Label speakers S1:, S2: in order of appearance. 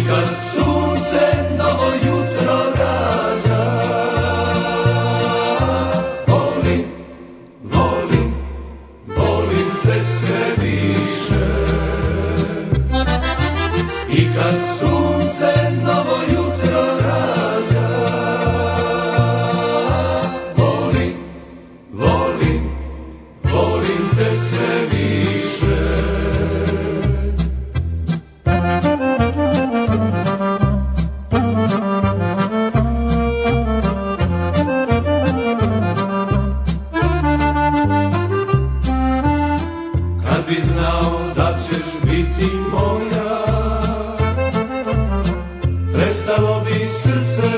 S1: kad sunce novo jutro rađa. Volim, volim, volim te sve više. I kad sunce novo jutro rađa. Volim, volim, volim te sve više. Kad bi znao da ćeš biti moja, prestalo bi srce